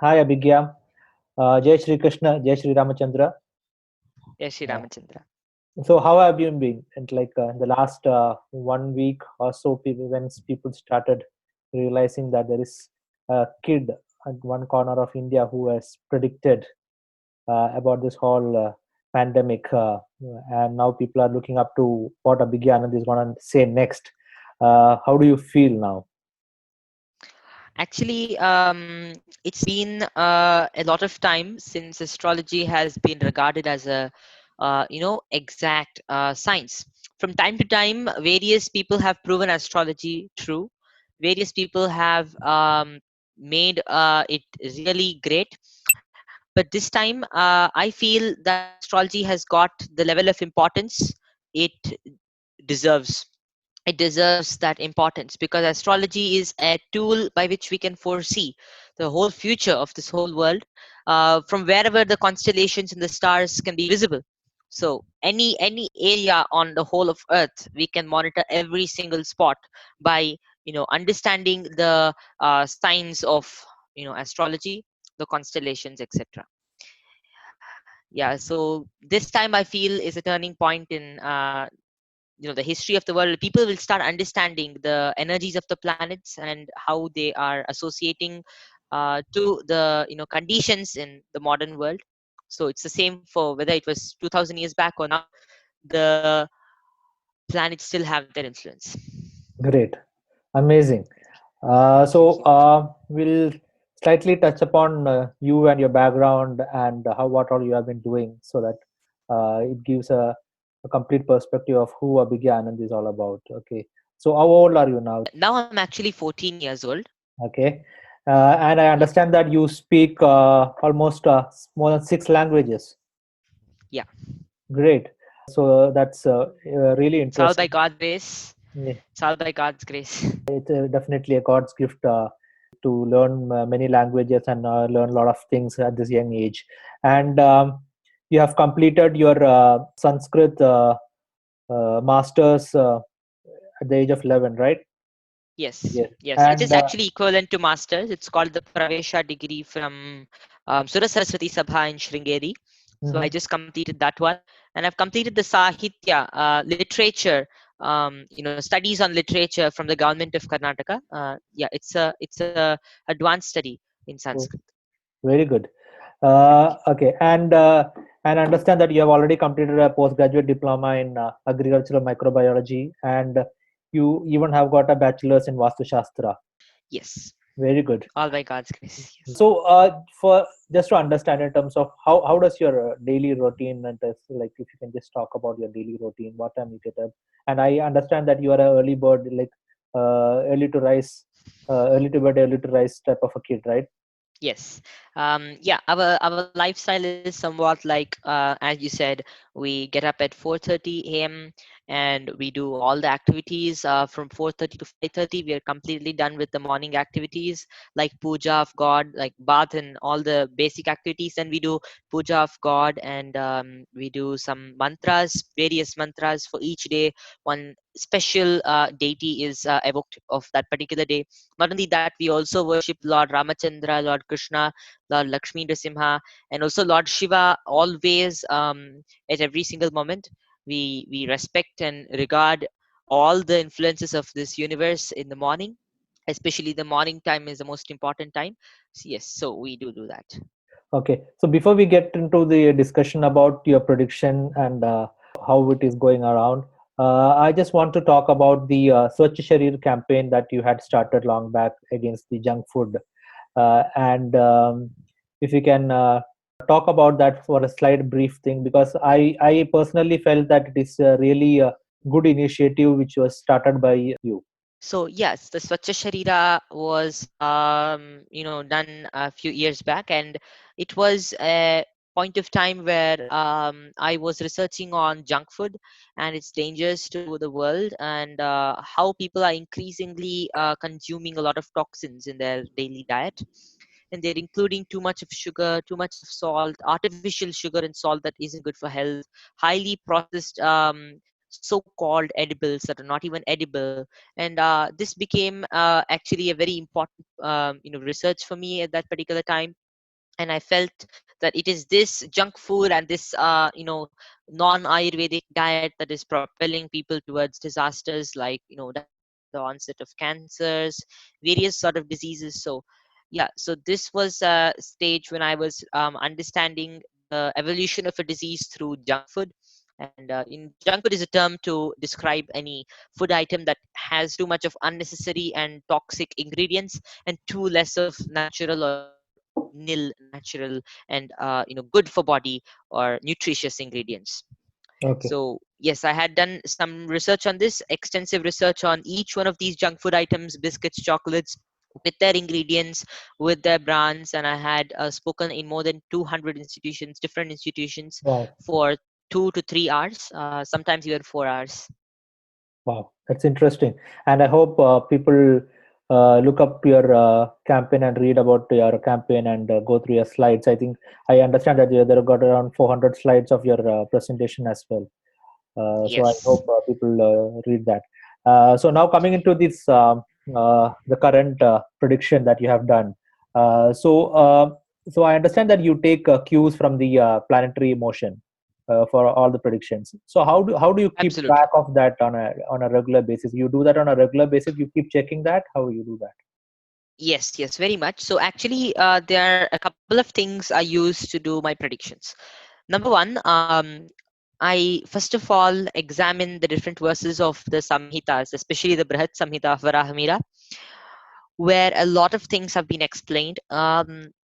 Hi Abhigya, Jai Shri Krishna, Jai Shri Ramachandra. Yes, Sri Uh, Ramachandra. so how have you been? And like in the last 1 week or so, when people started realizing that there is a kid at one corner of India who has predicted about this whole pandemic, and now people are looking up to what Abhigya Anand is going to say next. How do you feel now? Actually, it's been a lot of time since astrology has been regarded as a, exact science. From time to time, various people have proven astrology true. Various people have made it really great. But this time, I feel that astrology has got the level of importance it deserves. It deserves that importance because astrology is a tool by which we can foresee the whole future of this whole world, from wherever the constellations and the stars can be visible. So any area on the whole of earth, we can monitor every single spot by understanding the signs of astrology, the constellations, etc. Yeah, so this time I feel is a turning point in the history of the world. People will start understanding the energies of the planets and how they are associating to the conditions in the modern world. So it's the same for whether it was 2000 years back or now. The planets still have their influence. Great, amazing. Thank So you. we'll slightly touch upon you and your background and how what all you have been doing, so that it gives a complete perspective of who Abhigya Anand is all about. Okay. So how old are you now? Now I'm actually 14 years old. Okay. And I Yeah. understand that you speak almost more than 6 languages. Yeah. Great. So that's really It's all by interesting. God's grace. Yeah. It's all by God's grace. It's definitely a God's gift to learn many languages and learn a lot of things at this young age. And you have completed your Sanskrit masters at the age of 11, right? Yes, Yes. yes. It is And actually equivalent to master's. It's called the Pravesha degree from Sura Saraswati Sabha in Sringeri. So I mhm. just completed that one, and I've completed the Sahitya literature, studies on literature from the government of Karnataka. Yeah, it's a advanced study in Oh, Sanskrit. very good. Thank you. Okay. And I understand that you have already completed a postgraduate diploma in agricultural microbiology, and you even have got a bachelor's in Vastu Shastra. Yes, Very good. all by God's grace. Yes. So, for just to understand in terms of how does your daily routine, and like if you can just talk about your daily routine, what time you get up, and I understand that you are a early bird, like early to rise, early to bed, early to rise type of a kid, right? Yes. Yeah, our lifestyle is somewhat like, as you said, we get up at 4:30 a.m. and we do all the activities from 4:30 to 5:30. We are completely done with the morning activities like puja of God, like bath and all the basic activities. And we do puja of God, and we do some mantras, various mantras for each day. One special deity is evoked of that particular day. Not only that, we also worship Lord Ramachandra, Lord Krishna, Lord Lakshmi Nrsimha, and also Lord Shiva. Always, at every single moment, we respect and regard all the influences of this universe in the morning. Especially the morning time is the most important time. So yes, so we do that. Okay. So before we get into the discussion about your prediction and how it is going around, I just want to talk about the Swachh Sharir campaign that you had started long back against the junk food. And if you can talk about that for a slight brief thing, because I personally felt that it is really a good initiative which was started by you. So yes, the Swachha Sharira was done a few years back, and it was a point of time where I was researching on junk food and its dangers to the world, and how people are increasingly consuming a lot of toxins in their daily diet, and they're including too much of sugar, too much of salt, artificial sugar and salt that isn't good for health, highly processed so-called edibles that are not even edible. And this became actually a very important research for me at that particular time. and I felt that it is this junk food and this non-Ayurvedic diet that is propelling people towards disasters like the onset of cancers, various sort of diseases. So yeah, so this was a stage when I was understanding the evolution of a disease through junk food. And junk food is a term to describe any food item that has too much of unnecessary and toxic ingredients and too less of natural or nil natural and good for body or nutritious ingredients. Okay. So yes, I had done some research on this, extensive research on each one of these junk food items, biscuits, chocolates, with their ingredients, with their brands, and I had spoken in more than 200 institutions, different institutions, Wow. for 2 to 3 hours, sometimes even 4 hours. Wow, that's interesting. And I hope people look up your campaign and read about your campaign and go through your slides. I think I understand that there got around 400 slides of your presentation as well. So I Yes, hope people read that. So now coming into this, the current prediction that you have done. Uh, so, uh, so I understand that you take cues from the planetary motion for all the predictions. So how do you keep absolutely. track of that on a regular basis? You do that on a regular basis. You keep checking that. How you do that? Yes, yes, very much. So actually, there are a couple of things I use to do my predictions. Number one, I first of all examine the different verses of the Samhitas, especially the Brihat Samhita of Varahamira, where a lot of things have been explained.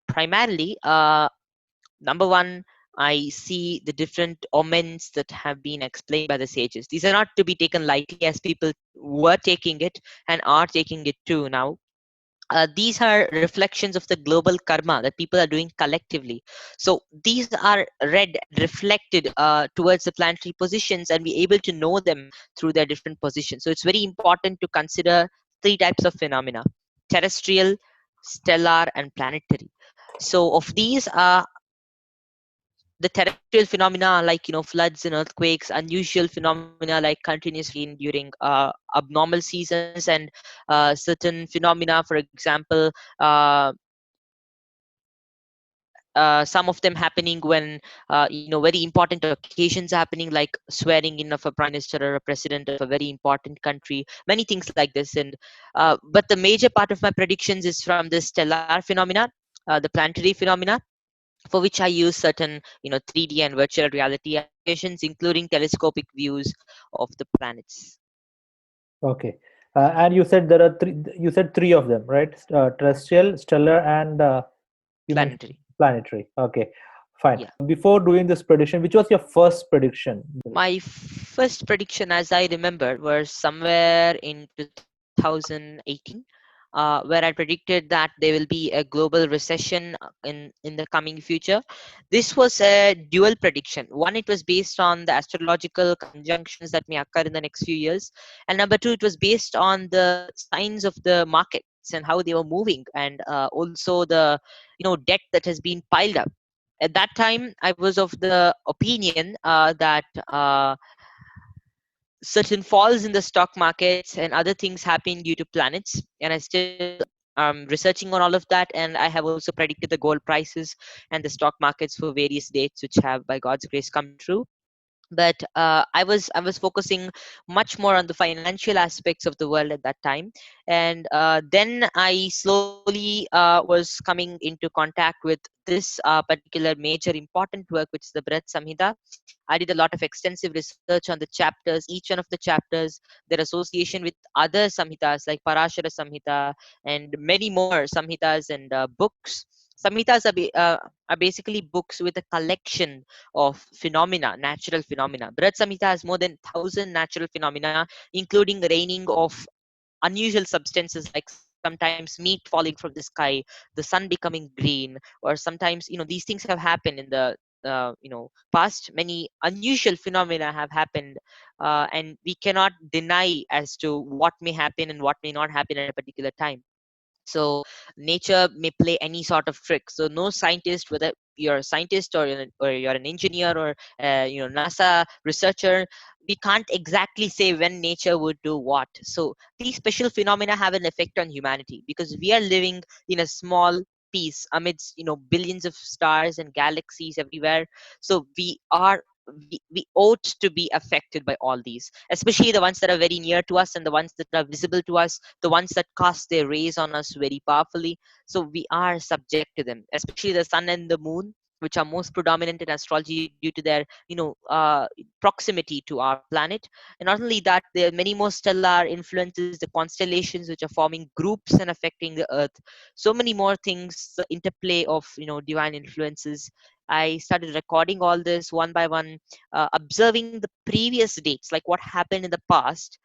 Primarily, number one, I see the different omens that have been explained by the sages. These are not to be taken lightly, as people were taking it and are taking it too now. These are reflections of the global karma that people are doing collectively. So these are read, reflected towards the planetary positions, and we're able to know them through their different positions. So it's very important to consider three types of phenomena: terrestrial, stellar, and planetary. So of these, the terrestrial phenomena like floods and earthquakes, unusual phenomena like continuous rain during abnormal seasons, and certain phenomena, for example, uh, some of them happening when very important occasions are happening, like swearing in of a prime minister or a president of a very important country, many things like this. And but the major part of my predictions is from the stellar phenomena, the planetary phenomena, for which I use certain 3D and virtual reality applications, including telescopic views of the planets. Okay. And you said there are three. You said three of them, right? Terrestrial, stellar, and you mentioned Planetary. planetary. Okay, fine. Yeah. Before doing this prediction, which was your first prediction? My first prediction, as I remember, was somewhere in 2018, where I predicted that there will be a global recession in the coming future. This was a dual prediction. One, it was based on the astrological conjunctions that may occur in the next few years, and number two, it was based on the signs of the markets and how they were moving, and also the debt that has been piled up. At that time, I was of the opinion that certain falls in the stock markets and other things happen due to planets, and I still researching on all of that, and I have also predicted the gold prices and the stock markets for various dates, which have by God's grace come true. But I was focusing much more on the financial aspects of the world at that time. And then I slowly was coming into contact with this particular major important work, which is the Brihat Samhita. I did a lot of extensive research on the chapters, each one of the chapters, their association with other samhitas like Parashara Samhita and many more samhitas and books. Samhitas are basically books with a collection of phenomena, natural phenomena. Brihat Samhita has more than 1,000 natural phenomena, including raining of unusual substances like sometimes meat falling from the sky, the sun becoming green, or sometimes these things have happened in the past. Many unusual phenomena have happened, and we cannot deny as to what may happen and what may not happen at a particular time. So nature may play any sort of trick. So no scientist, whether you're a scientist or you're an engineer or NASA researcher, we can't exactly say when nature would do what. So these special phenomena have an effect on humanity because we are living in a small peace amidst billions of stars and galaxies everywhere. So we ought to be affected by all these, especially the ones that are very near to us and the ones that are visible to us, the ones that cast their rays on us very powerfully. So we are subject to them, especially the sun and the moon, which are most predominant in astrology due to their proximity to our planet. And not only that, there are many more stellar influences, the constellations which are forming groups and affecting the earth. So many more things, the interplay of divine influences. I started recording all this one by one, observing the previous dates, like what happened in the past,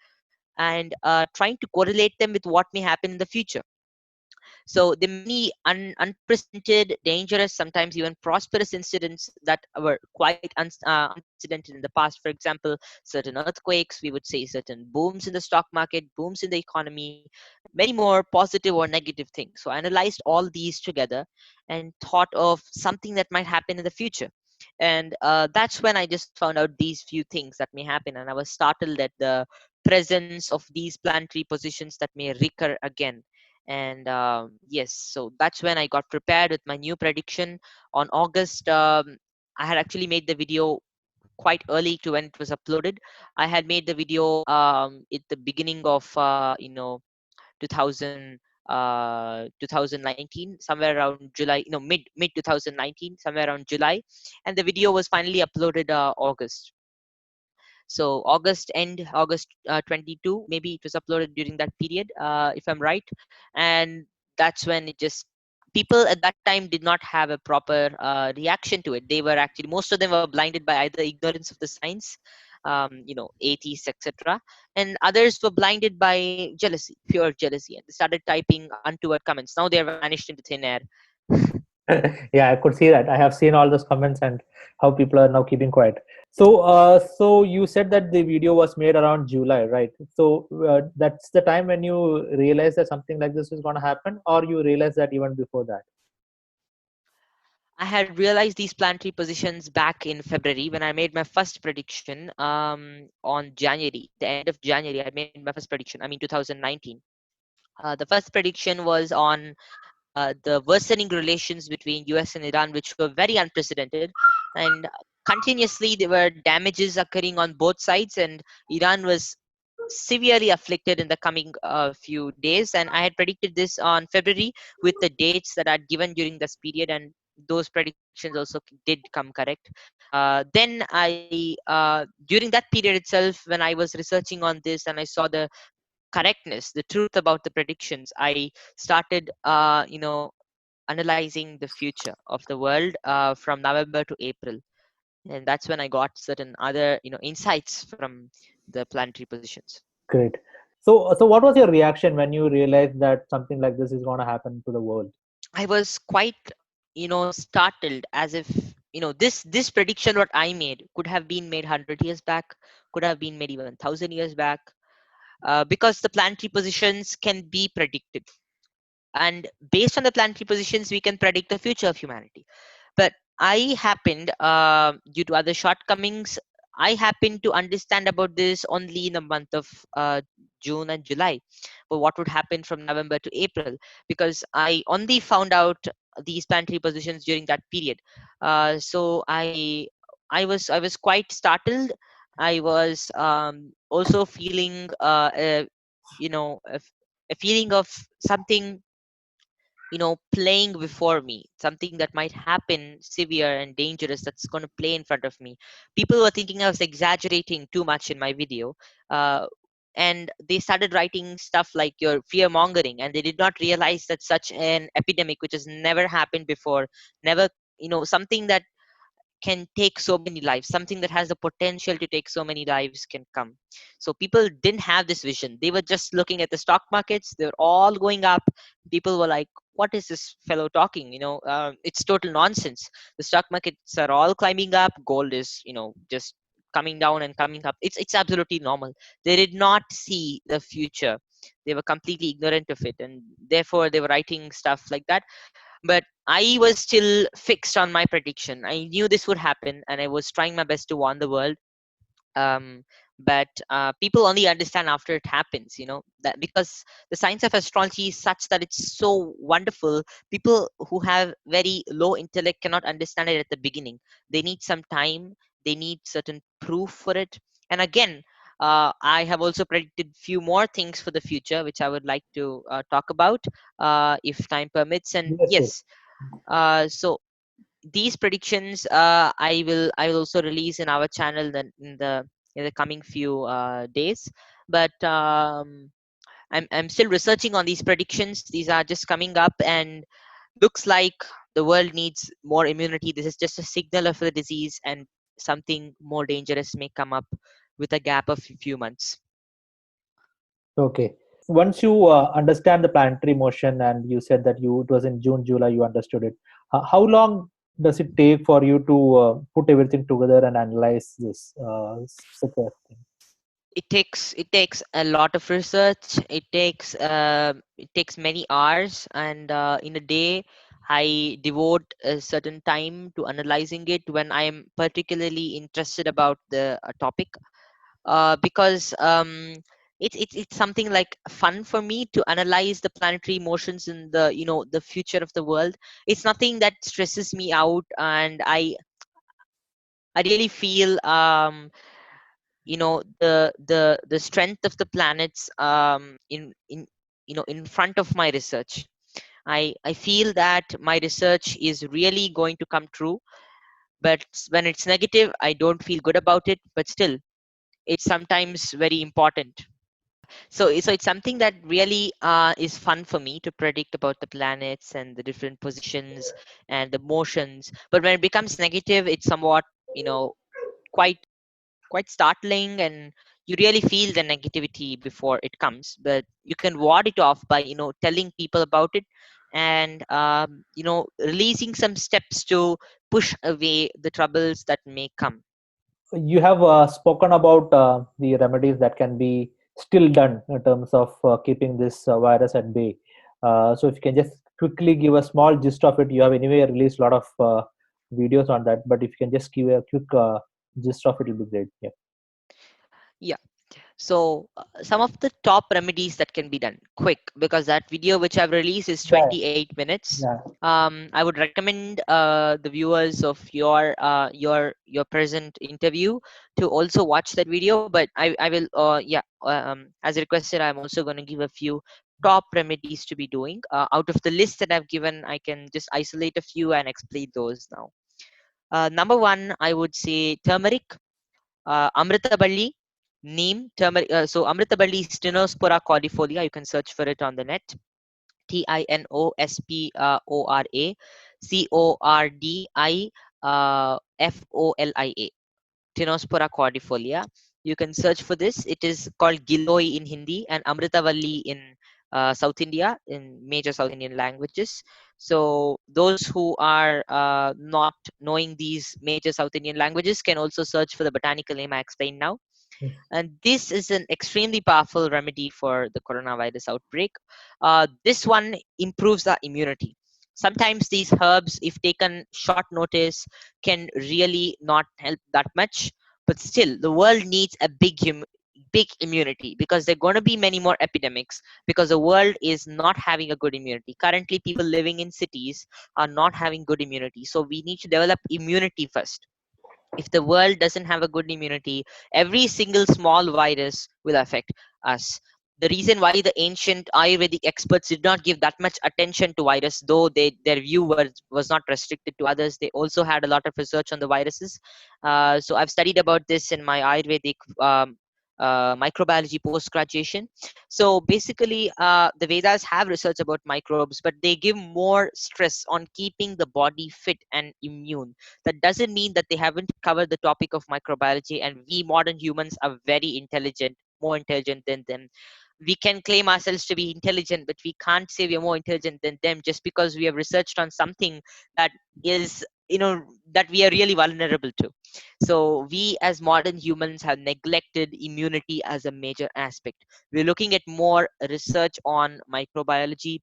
and trying to correlate them with what may happen in the future. So the many unprecedented, dangerous, sometimes even prosperous incidents that were quite unprecedented in the past. For example, certain earthquakes, we would say certain booms in the stock market, booms in the economy, many more positive or negative things. So I analyzed all these together and thought of something that might happen in the future. And that's when I just found out these few things that may happen. And I was startled at the presence of these planetary positions that may recur again. And yes, so that's when I got prepared with my new prediction on August. I had actually made the video quite early to when it was uploaded. I had made the video at the beginning of 2000 2019, somewhere around July, mid 2019, somewhere around July. And the video was finally uploaded August. So August end, August 22, maybe it was uploaded during that period, if I'm right. And that's when it just, people at that time did not have a proper reaction to it. They were actually, most of them were blinded by either ignorance of the science, atheists, etc., and others were blinded by jealousy, pure jealousy, and they started typing untoward comments. Now they have vanished into thin air. Yeah, I could see that. I have seen all those comments and how people are now keeping quiet. So, so you said that the video was made around July, right? So that's the time when you realized that something like this is going to happen, or you realized that even before that? I had realized these planetary positions back in February when I made my first prediction on January, the end of January. I made my first prediction, I mean 2019. The first prediction was on the worsening relations between US and Iran, which were very unprecedented. And continuously, there were damages occurring on both sides, and Iran was severely afflicted in the coming few days. And I had predicted this on February with the dates that I'd given during this period, and those predictions also did come correct. Then during that period itself, when I was researching on this and I saw the correctness, the truth about the predictions, I started, analyzing the future of the world from November to April, and that's when I got certain other, insights from the planetary positions. Great. So, so what was your reaction when you realized that something like this is going to happen to the world? I was quite, startled, as if this prediction what I made could have been made 100 years back, could have been made even 1,000 years back, because the planetary positions can be predicted, and based on the planetary positions we can predict the future of humanity. But I happened, due to other shortcomings, I happened to understand about this only in the month of June and July, but what would happen from November to April, because I only found out these planetary positions during that period. So I was quite startled. I was also feeling a feeling of something playing before me, something that might happen severe and dangerous, that's going to play in front of me. People were thinking I was exaggerating too much in my video, uh, and they started writing stuff like you're fear mongering, and they did not realize that such an epidemic, which has never happened before, never, something that can take so many lives, something that has the potential to take so many lives can come. So people didn't have this vision. They were just looking at the stock markets, they're all going up. People were like, what is this fellow talking? It's total nonsense. The stock markets are all climbing up, gold is just coming down and coming up. It's absolutely normal. They did not see the future. They were completely ignorant of it, and therefore they were writing stuff like that. But I was still fixed on my prediction. I knew this would happen, and I was trying my best to warn the world. Um, but people only understand after it happens, that because the science of astrology is such that it's so wonderful. People who have very low intellect cannot understand it at the beginning. They need some time, they need certain proof for it. And again, I have also predicted few more things for the future, which I would like to talk about if time permits. And Yes, yes. yes, so these predictions I will also release in our channel then in the coming few days. But I'm still researching on these predictions. These are just coming up, and looks like the world needs more immunity. This is just a signal of the disease, and something more dangerous may come up with a gap of a few months. Okay. Once you understand the planetary motion, and you said that it was in June, July, you understood it. How long does it take for you to put everything together and analyze this such a thing? It takes a lot of research. It takes many hours, and in a day I devote a certain time to analyzing it when I am particularly interested about the topic, because it's something like fun for me to analyze the planetary motions in the future of the world. It's nothing that stresses me out, and I really feel the strength of the planets in in front of my research. I feel that my research is really going to come true, but when it's negative I don't feel good about it, but still it's sometimes very important. So it's something that really is fun for me to predict about the planets and the different positions and the motions. But when it becomes negative, it's somewhat quite quite startling, and you really feel the negativity before it comes, but you can ward it off by telling people about it, and releasing some steps to push away the troubles that may come. You have spoken about the remedies that can be still done in terms of keeping this virus at bay. So if you can just quickly give a small gist of it. You have anyway released a lot of videos on that, but if you can just give a quick gist of it, it will be great. Yeah. Yeah. So some of the top remedies that can be done quick, because that video which I've released is Yeah. 28 minutes. Yeah. I would recommend the viewers of your present interview to also watch that video. But I will as requested, I'm also going to give a few top remedies to be doing. Out of the list that I've given, I can just isolate a few and explain those now. Number one, I would say turmeric, Amritaballi, neem, turmeric. So Amritaballi is Stenospora cordifolia. You can search for it on the net. Tinospora Cordifolia. Tinospora cordifolia. You can search for this. It is called Giloi in Hindi and Amritavalli in South India, in major South Indian languages. So those who are not knowing these major South Indian languages can also search for the botanical name I explained now. Yes. And this is an extremely powerful remedy for the coronavirus outbreak. This one improves our immunity. Sometimes these herbs, if taken short notice, can really not help that much. But still, the world needs a big immunity, because there are going to be many more epidemics, because the world is not having a good immunity. Currently, people living in cities are not having good immunity. So we need to develop immunity first. If the world doesn't have a good immunity, every single small virus will affect us. The reason why the ancient Ayurvedic experts did not give that much attention to virus, though their view was not restricted to others, they also had a lot of research on the viruses. So I've studied about this in my Ayurvedic microbiology post graduation. So basically, the Vedas have research about microbes, but they give more stress on keeping the body fit and immune. That doesn't mean that they haven't covered the topic of microbiology, and we modern humans are very intelligent, more intelligent than them. We can claim ourselves to be intelligent, but we can't say we are more intelligent than them just because we have researched on something that is that we are really vulnerable to. So we as modern humans have neglected immunity as a major aspect. We're looking at more research on microbiology,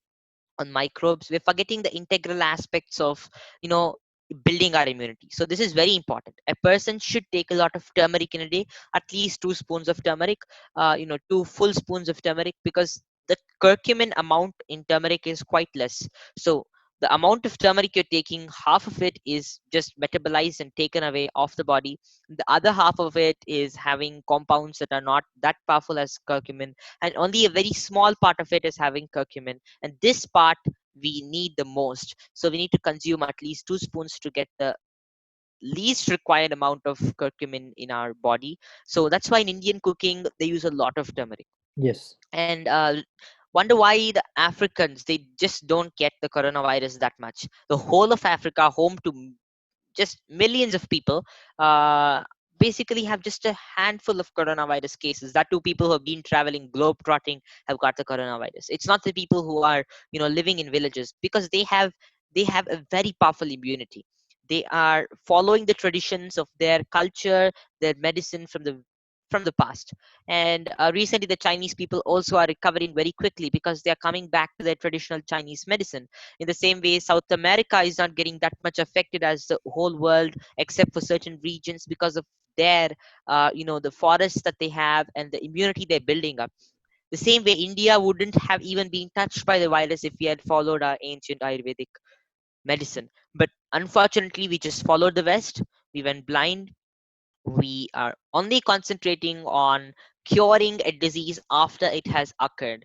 on microbes. We're forgetting the integral aspects of you know building our immunity. So this is very important. A person should take a lot of turmeric in a day, at least 2 spoons of turmeric, 2 full spoons of turmeric, because the curcumin amount in turmeric is quite less. So the amount of turmeric you're taking, half of it is just metabolized and taken away off the body. The other half of it is having compounds that are not that powerful as curcumin, and only a very small part of it is having curcumin. And this part we need the most. So we need to consume at least 2 spoons to get the least required amount of curcumin in our body. So that's why in Indian cooking they use a lot of turmeric. Yes. And wonder why the Africans, they just don't get the coronavirus that much. The whole of Africa, home to just millions of people, uh, basically have just a handful of coronavirus cases. That too, people who have been traveling globe trotting have got the coronavirus. It's not the people who are living in villages, because they have a very powerful immunity. They are following the traditions of their culture, their medicine from the past. And recently the Chinese people also are recovering very quickly because they are coming back to their traditional Chinese medicine. In the same way, South America is not getting that much affected as the whole world, except for certain regions, because of their the forests that they have and the immunity they're building up. The same way, India wouldn't have even been touched by the virus if we had followed our ancient Ayurvedic medicine. But unfortunately, we just followed the West. We went blind. We are only concentrating on curing a disease after it has occurred.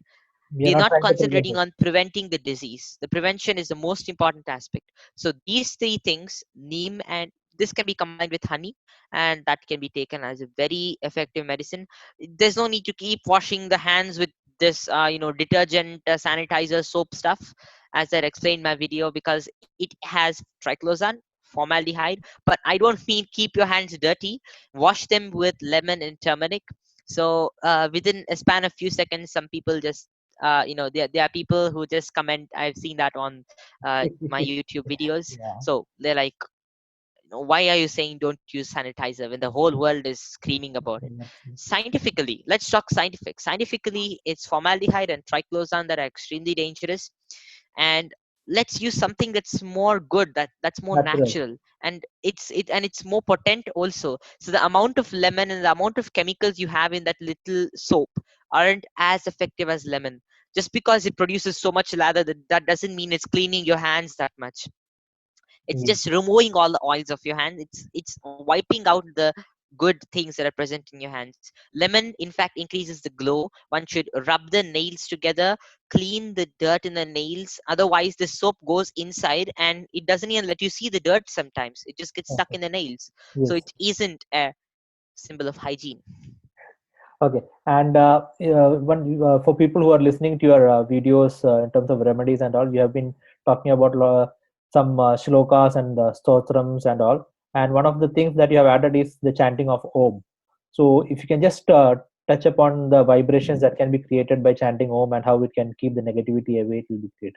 We are We're not not trying to prevent concentrating it. on preventing the disease. The prevention is the most important aspect. So these three things, neem, and this can be combined with honey, and that can be taken as a very effective medicine. There's no need to keep washing the hands with this detergent, sanitizer, soap stuff, as I explained in my video, because it has triclosan, formaldehyde. But I don't mean keep your hands dirty. Wash them with lemon and turmeric. So within a span of few seconds, some people just there are people who just comment. I've seen that on my YouTube videos. Yeah. So they're like, why are you saying don't use sanitizer when the whole world is screaming about it? Scientifically, let's talk scientifically, it's formaldehyde and triclosan that are extremely dangerous. And let's use something that's more good, that's more Natural. natural, and it's more potent also. So the amount of lemon and the amount of chemicals you have in that little soap aren't as effective as lemon. Just because it produces so much lather, that doesn't mean it's cleaning your hands that much. It's Mm. just removing all the oils of your hands. It's wiping out the good things that are present in your hands. Lemon in fact increases the glow. One should rub the nails together, clean the dirt in the nails, otherwise the soap goes inside and it doesn't even let you see the dirt. Sometimes it just gets stuck Okay. in the nails. So Yes. it isn't a symbol of hygiene. Okay. And for people who are listening to your videos in terms of remedies and all, you have been talking about some shlokas and stotrams and all. And one of the things that you have added is the chanting of Om. So if you can just touch upon the vibrations that can be created by chanting Om and how it can keep the negativity away, it will be great.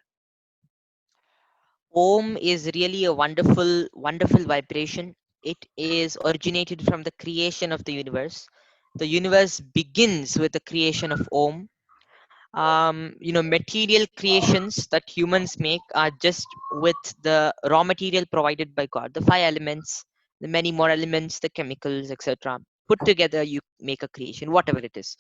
Om is really a wonderful, wonderful vibration. It is originated from the creation of the universe. The universe begins with the creation of Om. Material creations that humans make are just with the raw material provided by God, the five elements, the many more elements, the chemicals, etc. Put together, you make a creation, whatever it is.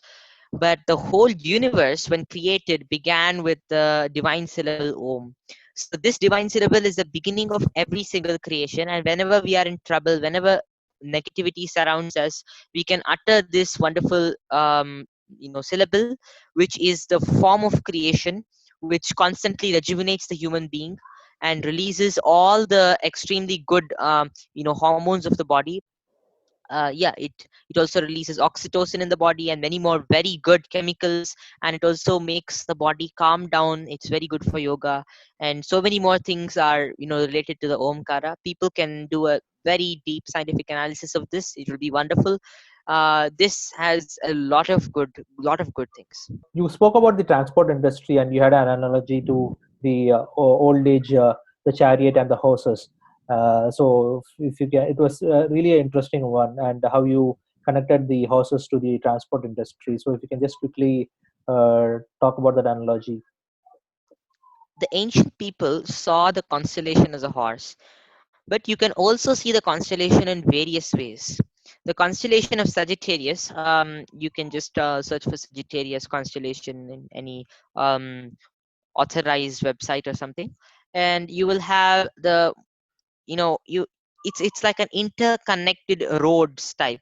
But the whole universe, when created, began with the divine syllable Om. So this divine syllable is the beginning of every single creation. And whenever we are in trouble, whenever negativity surrounds us, we can utter this wonderful syllable, which is the form of creation, which constantly rejuvenates the human being and releases all the extremely good hormones of the body. It also releases oxytocin in the body and many more very good chemicals, and it also makes the body calm down. It's very good for yoga, and so many more things are related to the omkara. People can do a very deep scientific analysis of this. It will be wonderful. This has a lot of good things. You spoke about the transport industry and you had an analogy to the old age, the chariot and the horses. So if you can, it was really an interesting one, and how you connected the horses to the transport industry. So if you can just quickly talk about that analogy. The ancient people saw the constellation as a horse. But you can also see the constellation in various ways. The constellation of Sagittarius, you can just search for Sagittarius constellation in any um, authorized website or something, and you will have the, you it's like an interconnected roads type,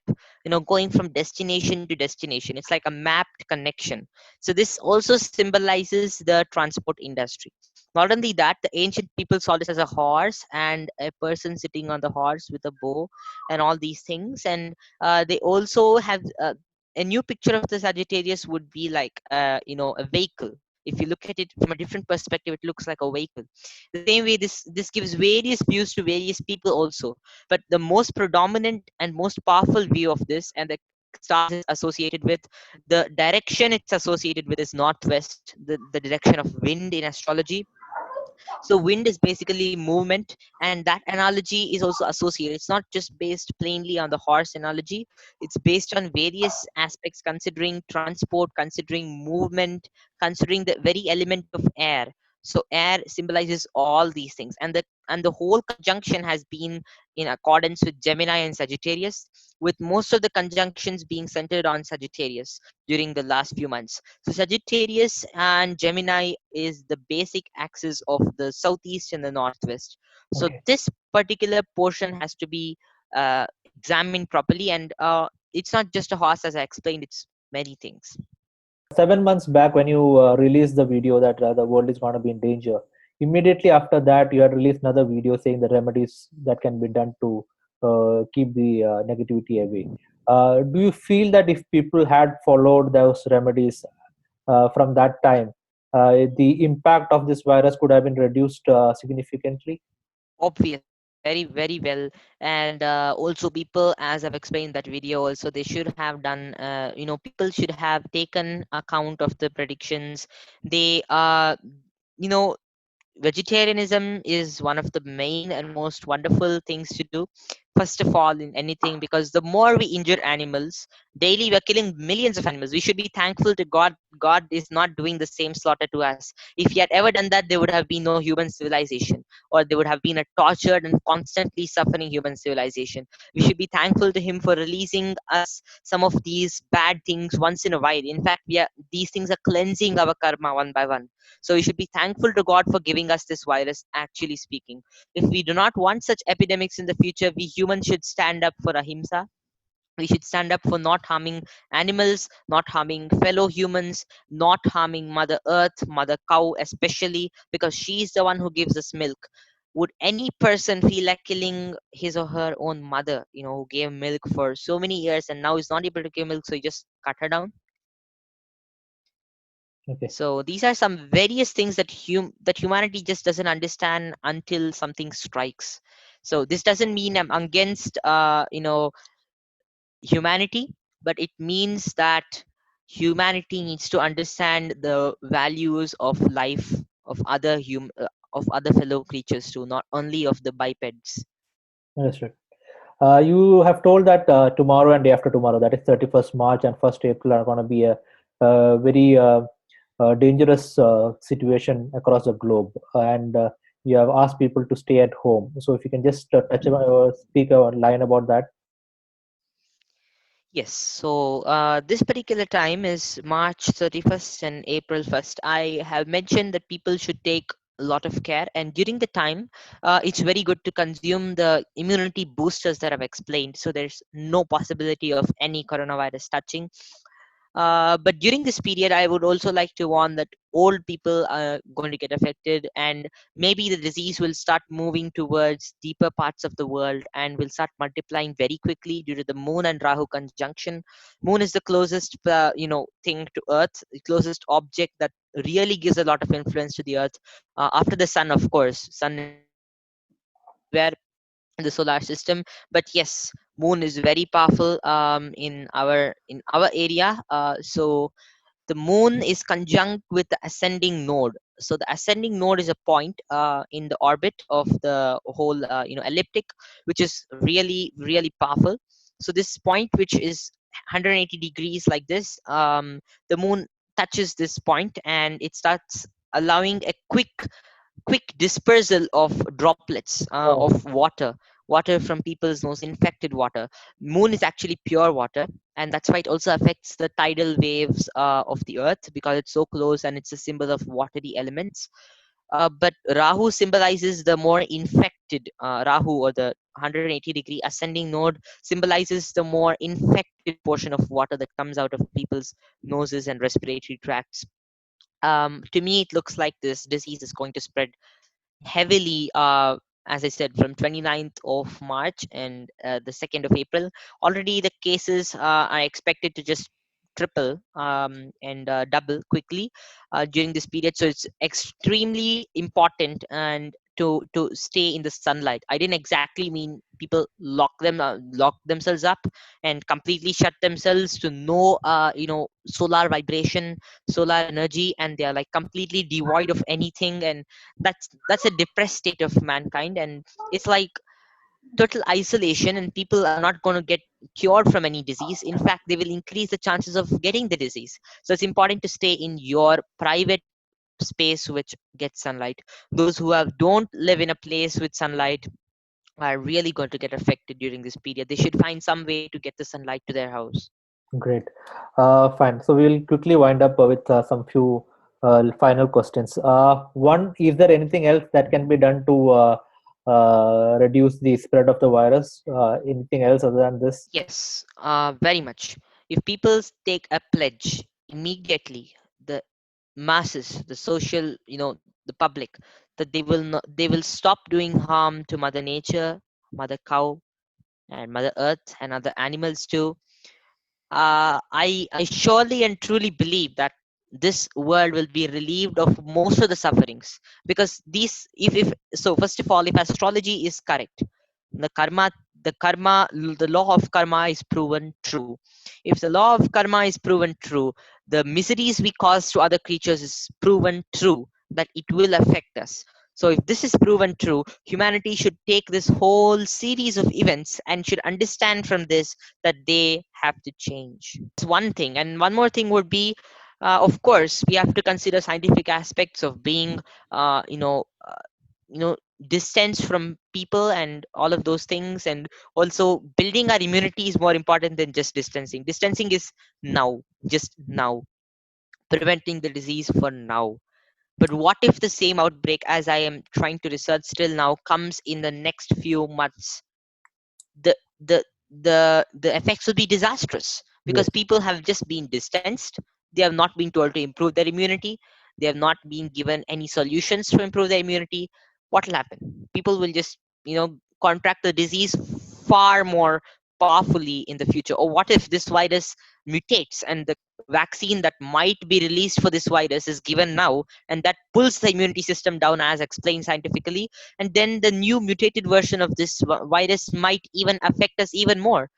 going from destination to destination. It's like a mapped connection. So this also symbolizes the transport industry. Not only that, the ancient people saw this as a horse and a person sitting on the horse with a bow and all these things. And they also have a new picture of the Sagittarius would be like a vehicle. If you look at it from a different perspective, it looks like a vehicle. The same way, this gives various views to various people also. But the most predominant and most powerful view of this, and the stars it's associated with, the direction it's associated with, is northwest, the direction of wind in astrology. So wind is basically movement, and that analogy is also associated. It's not just based plainly on the horse analogy. It's based on various aspects, considering transport, considering movement, considering the very element of air. So air symbolizes all these things, and the whole conjunction has been in accordance with Gemini and Sagittarius, with most of the conjunctions being centered on Sagittarius during the last few months. So Sagittarius and Gemini is the basic axis of the southeast and the northwest. So Okay. this particular portion has to be examined properly, and it's not just a horse, as I explained. It's many things. 7 months back, when you released the video that the world is going to be in danger, immediately after that you had released another video saying the remedies that can be done to keep the negativity away. Do you feel that if people had followed those remedies from that time, the impact of this virus could have been reduced significantly? Obviously, very well. And also, people, as I've explained that video, also they should have done, people should have taken account of the predictions. They you know Vegetarianism is one of the main and most wonderful things to do, first of all, in anything, because the more we injure animals daily, we're killing millions of animals. We should be thankful to God. God is not doing the same slaughter to us. If he had ever done that, there would have been no human civilization, or there would have been a tortured and constantly suffering human civilization. We should be thankful to him for releasing us some of these bad things once in a while. In fact, these things are cleansing our karma one by one. So we should be thankful to God for giving us this virus, actually speaking. If we do not want such epidemics in the future, we humans should stand up for ahimsa. We should stand up for not harming animals, not harming fellow humans, not harming Mother Earth, Mother Cow, especially because she's the one who gives us milk. Would any person feel like killing his or her own mother, who gave milk for so many years and now is not able to give milk, so you just cut her down? Okay. So these are some various things that humanity just doesn't understand until something strikes. So this doesn't mean I'm against humanity, but it means that humanity needs to understand the values of life of other fellow creatures too, not only of the bipeds. Understood. You have told that tomorrow and day after tomorrow, that is 31st March and 1st April, are going to be a very dangerous situation across the globe. And you have asked people to stay at home. So if you can just speak a line about that. Yes, so this particular time is March 31st and April 1st. I have mentioned that people should take a lot of care, and during the time, it's very good to consume the immunity boosters that I've explained. So there's no possibility of any coronavirus touching. But during this period, I would also like to warn that old people are going to get affected, and maybe the disease will start moving towards deeper parts of the world and will start multiplying very quickly due to the Moon and Rahu conjunction. Moon is the closest, thing to Earth, the closest object that really gives a lot of influence to the Earth, after the Sun, of course. Sun is everywhere in the solar system, but yes, Moon is very powerful in our area. So the Moon is conjunct with the ascending node. So the ascending node is a point in the orbit of the whole elliptic, which is really really powerful. So this point, which is 180 degrees like this, the Moon touches this point and it starts allowing a quick quick dispersal of droplets Oh, of water from people's nose, infected water. Moon is actually pure water, and that's why it also affects the tidal waves of the earth, because it's so close and it's a symbol of watery elements. But Rahu symbolizes the more infected, Rahu, or the 180-degree ascending node, symbolizes the more infected portion of water that comes out of people's noses and respiratory tracts. To me, it looks like this disease is going to spread heavily, as I said, from 29th of March and the 2nd of April. Already the cases are expected to just triple and double quickly during this period. So it's extremely important and to stay in the sunlight. I didn't exactly mean people lock themselves up and completely shut themselves to no solar vibration, solar energy, and they are like completely devoid of anything, and that's a depressed state of mankind, and it's like total isolation, and people are not going to get cured from any disease. In fact, they will increase the chances of getting the disease. So it's important to stay in your private space which gets sunlight. Those who have don't live in a place with sunlight are really going to get affected during this period. They should find some way to get the sunlight to their house. great. Fine. So we'll quickly wind up with some few final questions. One, is there anything else that can be done to reduce the spread of the virus? Anything else other than this? Yes, very much. If people take a pledge immediately, the masses, the social, the public, that they will not, they will stop doing harm to Mother Nature, Mother Cow, and Mother Earth, and other animals too. I surely and truly believe that this world will be relieved of most of the sufferings, because these, if so, first of all, if astrology is correct, the karma, the law of karma is proven true. If the law of karma is proven true, the miseries we cause to other creatures is proven true, that it will affect us. So if this is proven true, humanity should take this whole series of events and should understand from this that they have to change. It's one thing. And one more thing would be, of course, we have to consider scientific aspects of being, uh, you know, uh, you know, distance from people and all of those things. And also building our immunity is more important than just distancing. Distancing is now, just now, preventing the disease for now. But what if the same outbreak, as I am trying to research still now, comes in the next few months? the the the effects will be disastrous, because Yes. people have just been distanced. They have not been told to improve their immunity. They have not been given any solutions to improve their immunity. What will happen? People will just contract the disease far more powerfully in the future. Or what if this virus mutates and the vaccine that might be released for this virus is given now, and that pulls the immunity system down, as explained scientifically, and then the new mutated version of this virus might even affect us even more.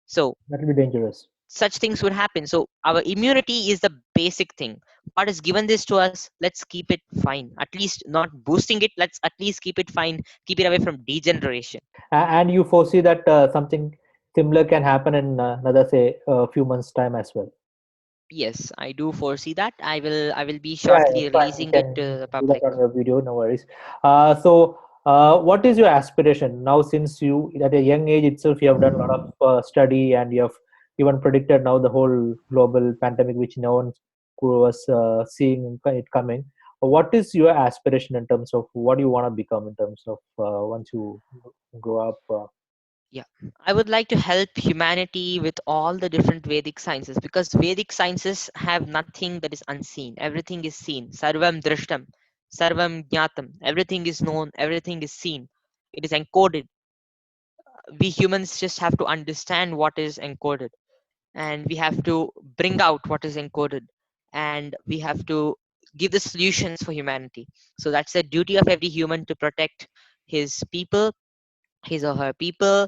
So That will be dangerous. such things would happen. So our immunity is the basic thing. God has given this to us. Let's keep it fine, at least not boosting it. Let's at least keep it fine, keep it away from degeneration. And you foresee that something similar can happen in another, say, a few months' time as well. Yes, I do foresee that. I will be Yeah, yeah, shortly fine. You releasing it can to the do that public. on your video, no worries. What is your aspiration now? Since you, at a young age itself, you have done a lot of study and you have even predicted now the whole global pandemic, which no one was seeing it coming. What is your aspiration in terms of what you want to become in terms of once you grow up? Yeah, I would like to help humanity with all the different Vedic sciences, because Vedic sciences have nothing that is unseen. Everything is seen. Sarvam drishtam, sarvam jnatam. Everything is known. Everything is seen. It is encoded. We humans just have to understand what is encoded, and we have to bring out what is encoded, and we have to give the solutions for humanity. So that's the duty of every human, to protect his people, his or her people,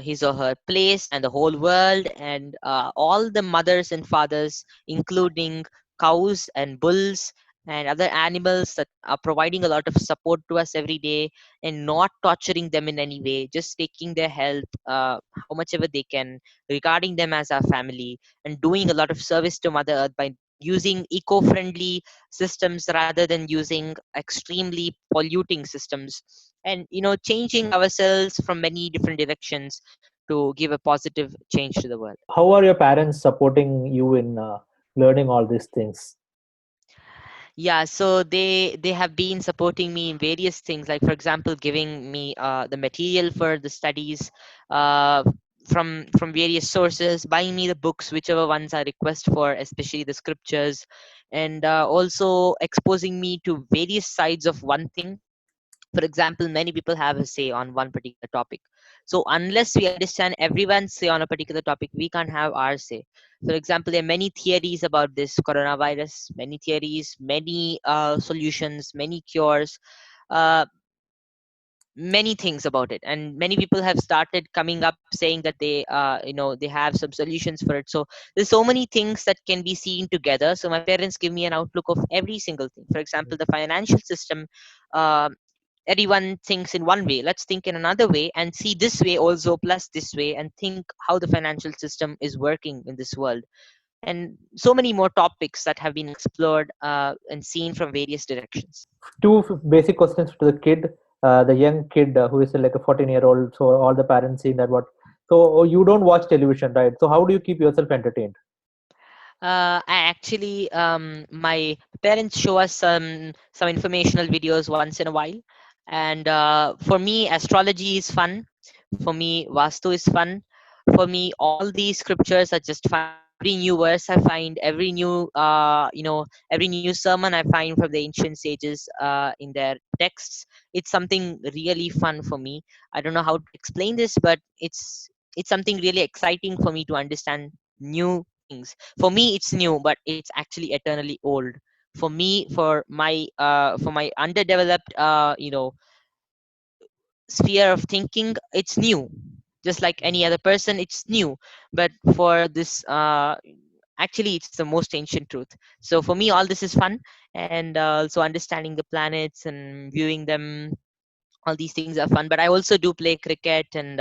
his or her place, and the whole world, and all the mothers and fathers, including cows and bulls and other animals that are providing a lot of support to us every day, and not torturing them in any way, just taking their help how much ever they can, regarding them as our family, and doing a lot of service to Mother Earth by using eco-friendly systems rather than using extremely polluting systems, and changing ourselves from many different directions to give a positive change to the world. How are your parents supporting you in learning all these things? Yeah, so they have been supporting me in various things, like for example giving me the material for the studies, uh, from various sources, buying me the books whichever ones I request for, especially the scriptures, and also exposing me to various sides of one thing. For example, many people have a say on one particular topic, so unless we understand everyone's say on a particular topic, we can't have our say. For example, there are many theories about this coronavirus, many theories, many solutions, many cures, uh, many things about it, and many people have started coming up saying that they have some solutions for it. So there's so many things that can be seen together. So my parents give me an outlook of every single thing. For example, the financial system, uh, everyone thinks in one way, let's think in another way and see this way also plus this way, and think how the financial system is working in this world, and so many more topics that have been explored and seen from various directions. Two basic questions to the kid, the young kid who is like a 14-year-old. So all the parents see that what. So you don't watch television, right? So how do you keep yourself entertained? I actually, my parents show us some informational videos once in a while, and for me, astrology is fun. For me, Vastu is fun. For me, all these scriptures are just fun. Every new verse I find, every new sermon I find from the ancient sages in their texts. It's something really fun for me. I don't know how to explain this, but it's something really exciting for me to understand new things. For me it's new, but it's actually eternally old. For me, for my underdeveloped sphere of thinking, it's new, just like any other person, it's new. But for this, actually it's the most ancient truth. So for me all this is fun, and also understanding the planets and viewing them, all these things are fun. But I also do play cricket and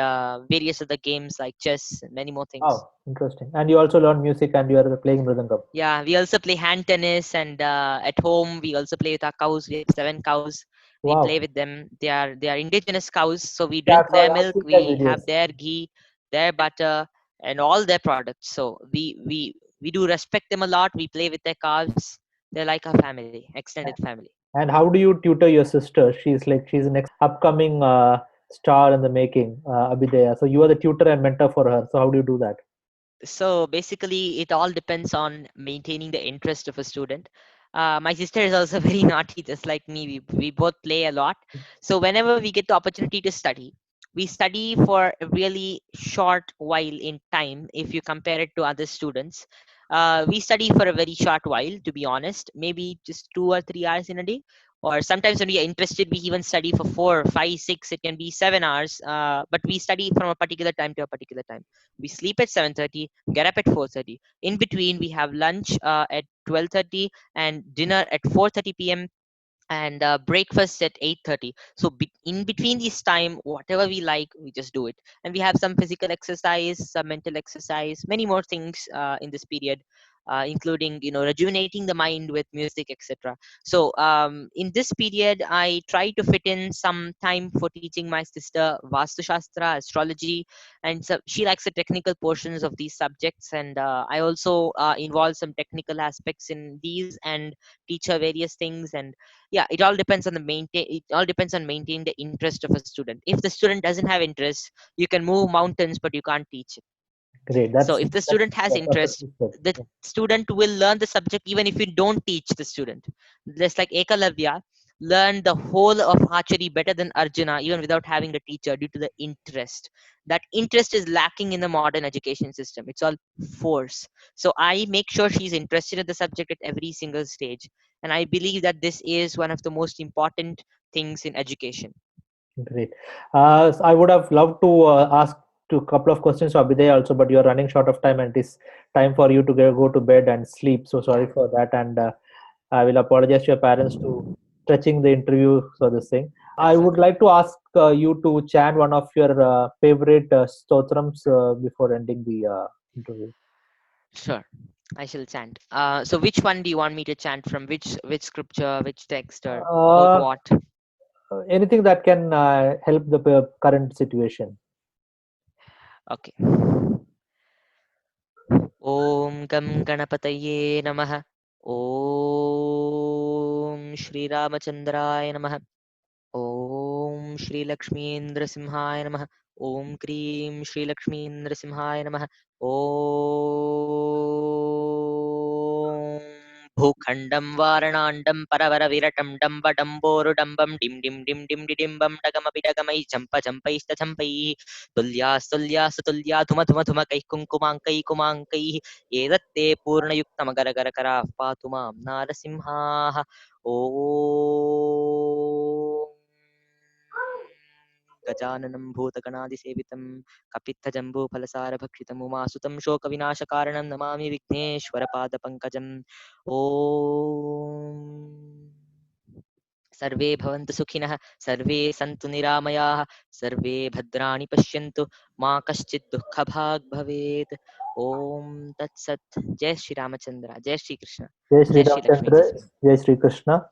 various other games like chess and many more things. Oh, interesting. And you also learn music and you are playing mridangam. Yeah, we also play hand tennis, and at home we also play with our cows. We have 7 cows. We play Wow. with them. They are indigenous cows, so we Yeah, drink so their I've milk. seen the We have videos. their ghee, their butter, and all their products. So we do respect them a lot. We play with their calves. They're like our family, extended family. And how do you tutor your sister? She's the next upcoming star in the making, Abhidaya. So you are the tutor and mentor for her. So how do you do that? So basically it all depends on maintaining the interest of a student. My sister is also very naughty, just like me. We both play a lot. So whenever we get the opportunity to study, we study for a really short while in time. If you compare it to other students, we study for a very short while, to be honest, maybe just 2 or 3 hours in a day. Or sometimes when we are interested, we even study for 4, 5, 6, it can be 7 hours, but we study from a particular time to a particular time. We sleep at 7:30, get up at 4:30. In between we have lunch at 12:30, and dinner at 4:30 p.m., and breakfast at 8:30. So in between this time, whatever we like, we just do it. And we have some physical exercise, some mental exercise, many more things in this period, including rejuvenating the mind with music, etc. So in this period I try to fit in some time for teaching my sister Vastu Shastra, astrology, and so she likes the technical portions of these subjects, and I also involve some technical aspects in these and teach her various things. And yeah, it all depends on maintaining the interest of a student. If the student doesn't have interest, you can move mountains, but you can't teach it. Great. So That's if the that's student has interest, perfectly said. the student will learn the subject even if you don't teach the student. Just like Ekalavya learned the whole of archery better than Arjuna even without having the teacher, due to the interest. That interest is lacking in the modern education system. It's all force. So I make sure she's interested in the subject at every single stage. And I believe that this is one of the most important things in education. Great. So I would have loved to ask to a couple of questions to Abhiday also, but you are running short of time, and it is time for you to go to bed and sleep. So sorry Yeah, for that, and I will apologize to your parents to stretching the interview for this thing. I that's would okay. like to ask you to chant one of your favorite stotrams before ending the interview. Sure. I shall chant. So which one do you want me to chant from? Which scripture, which text, or about Uh, what? Anything that can help the current situation. Okay. Om Gam Ganapataye Namaha. Om Shri Ramachandraya Namaha. Om Shri Lakshmindra Simhaya Namaha. Om Krim Shri Lakshmindra Simhaya Namaha. Om Bhukhandam Varanandam Paravaravirattam Dambadamborudambam Dim Dim Dim Dim Didimbam Dagamapidagamai Champa Champaista Champai Tulya Thuma Thuma Thuma Kai Kumkumankai Kumankai Edatte Purnayuktamagaragarakaraa Patumam Narasimha. Om गजाननं भूतगणादिसेवितं कपित्थजम्बूफलसारभक्षितम् उमासुतं शोकविनाशकारणं Namami विघ्नेश्वरपादपङ्कजम् ॐ सर्वे भवन्तु सुखिनः सर्वे सन्तु निरामयाः सर्वे भद्राणि पश्यन्तु मा कश्चित् दुःखभाग् भवेत् ॐ तत्सत् जय श्री रामचन्द्र जय श्री कृष्ण Jai Shri जय Shri Lakshmi Ramchandra, Narasimha Jai Shri Krishna.